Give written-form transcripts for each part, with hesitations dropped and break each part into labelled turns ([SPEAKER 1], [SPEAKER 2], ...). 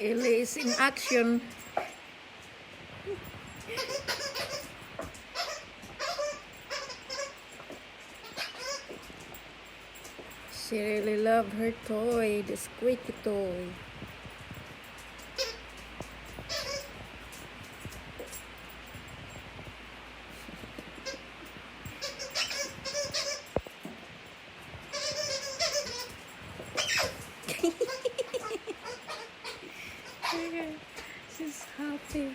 [SPEAKER 1] Ellie is in action. She really loved her toy, the squeaky toy. She's happy.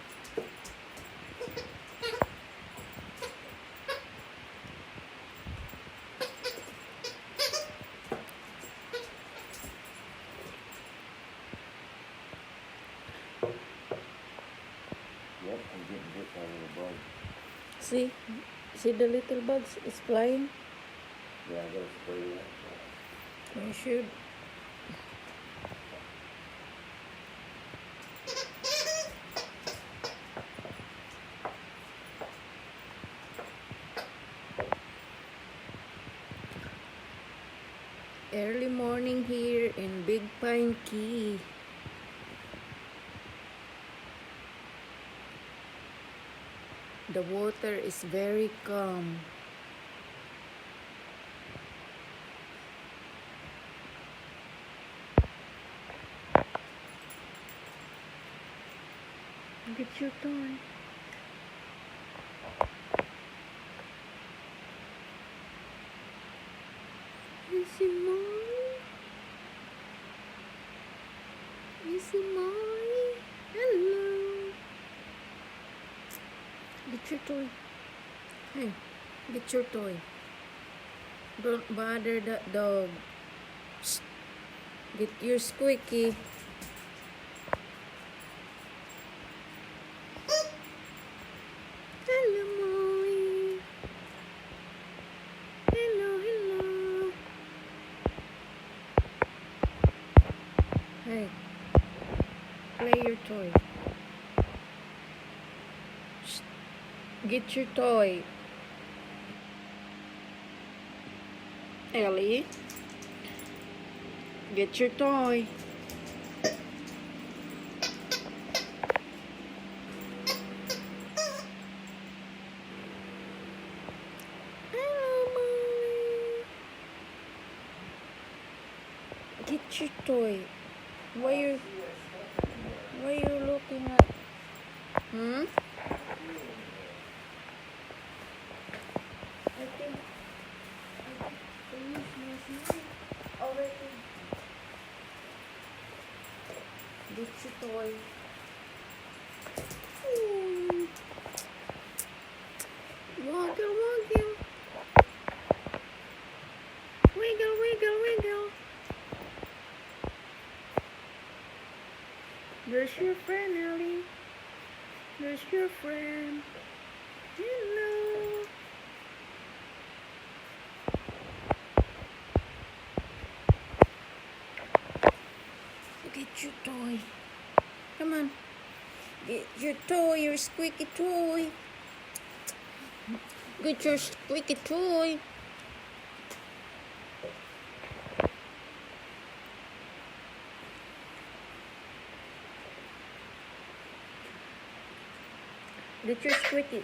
[SPEAKER 2] Yep, I'm getting bit by a little bug.
[SPEAKER 1] See the little bugs is flying?
[SPEAKER 2] Yeah, I gotta spray that.
[SPEAKER 1] You should. Early morning here in Big Pine Key. The water is very calm. Get your toy. Easy Molly. Easy Molly. Hello. Get your toy. Hey, get your toy. Don't bother that dog. Shh. Get your squeaky. Hello, Molly. Hello, hello. Hey, play your toy. Shh. Get your toy. Ellie, get your toy. Hello, Molly. Get your toy. Why you looking at? Hmm? I think the news was already. Get your toy. Ooh. Wiggle, wiggle. Wiggle, wiggle, wiggle. There's your friend, Ellie. There's your friend. Hello. Get your toy. Come on. Get your toy, your squeaky toy. Get your squeaky toy. Get your squeaky.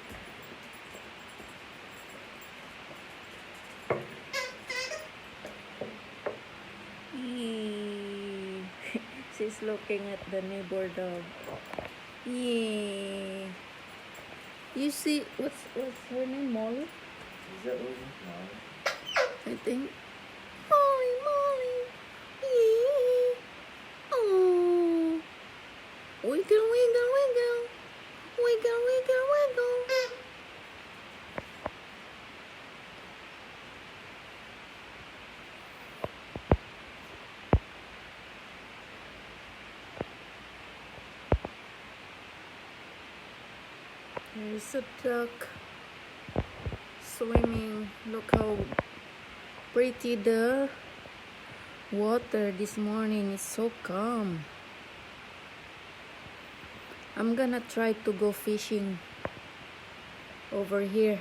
[SPEAKER 1] Yee. She's looking at the neighbor dog. Yeah. You see what's her name? Molly?
[SPEAKER 2] Is that Rosie? No.
[SPEAKER 1] I think. Molly, Molly. Yeah. Oh. Wiggle, wiggle, wiggle. Wiggle, wiggle, wiggle. There's a duck swimming. Look how pretty the water this morning is, so calm. I'm gonna try to go fishing over here.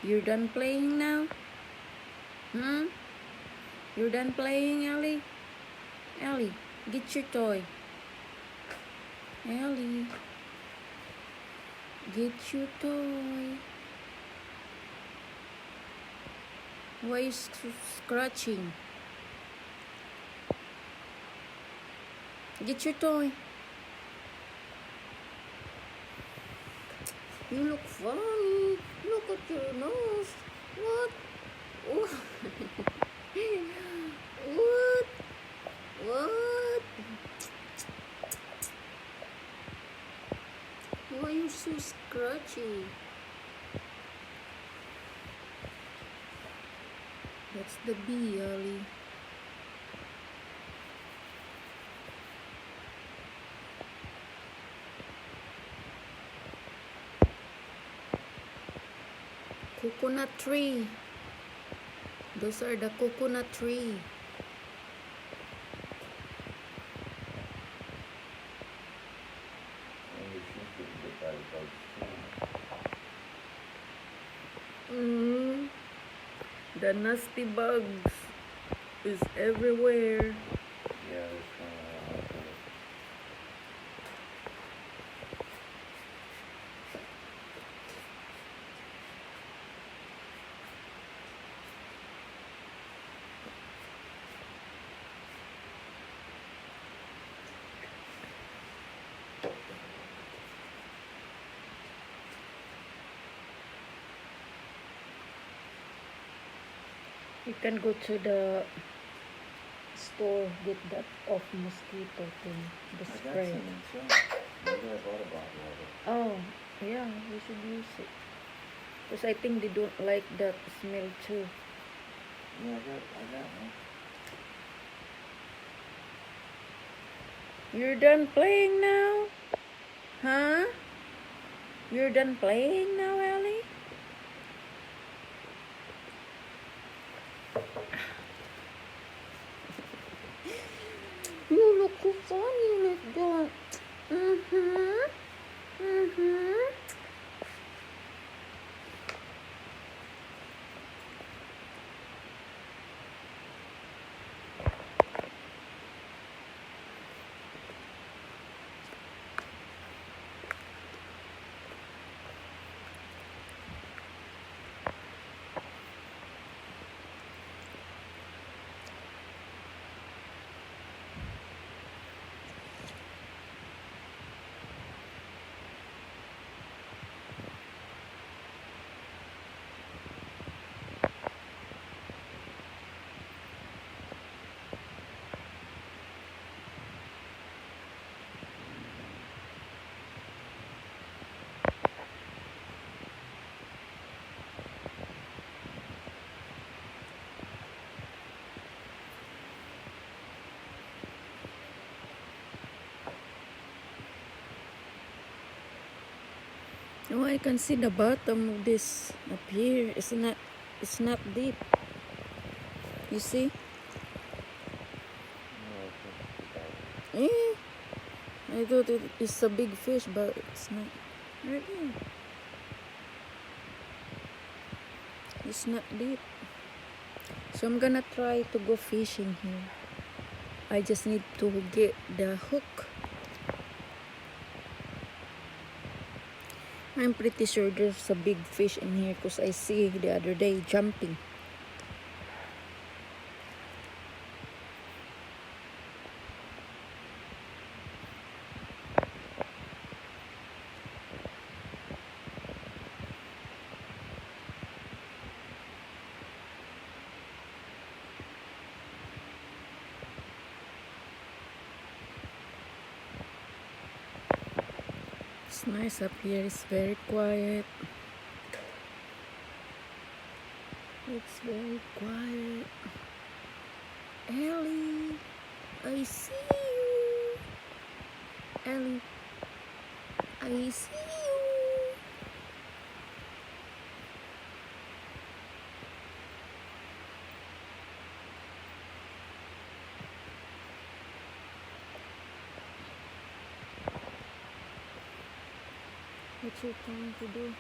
[SPEAKER 1] You're done playing now? You're done playing, Ellie? Ellie, get your toy. Ellie, get your toy. Why is scratching? Get your toy. You look funny. Look at your nose. What? What? What? What? Why are you so scratchy? That's the bee, Ellie. Coconut tree. Those are the coconut tree.
[SPEAKER 2] Only she could get that bugs too.
[SPEAKER 1] The nasty bugs is everywhere.
[SPEAKER 2] Yeah, this one.
[SPEAKER 1] You can go to the store, get that off mosquito thing, the
[SPEAKER 2] I got
[SPEAKER 1] spray.
[SPEAKER 2] some too. Maybe I bought a bottle of it.
[SPEAKER 1] Oh, yeah, we should use it. Because I think they don't like that smell too.
[SPEAKER 2] Yeah, I got one.
[SPEAKER 1] You're done playing now? Huh? You're done playing now, Ellie? You look so funny like that. Oh, I can see the bottom of this up here. It's not deep. You see?
[SPEAKER 2] No, it's just about
[SPEAKER 1] Eh, I thought it's a big fish, but it's not. Right here. It's not deep. So I'm gonna try to go fishing here. I just need to get the hook. I'm pretty sure there's a big fish in here because I see the other day jumping. It's nice up here. It's very quiet. It's very quiet. Ellie, I see you. Ellie, I see you. What you trying to do?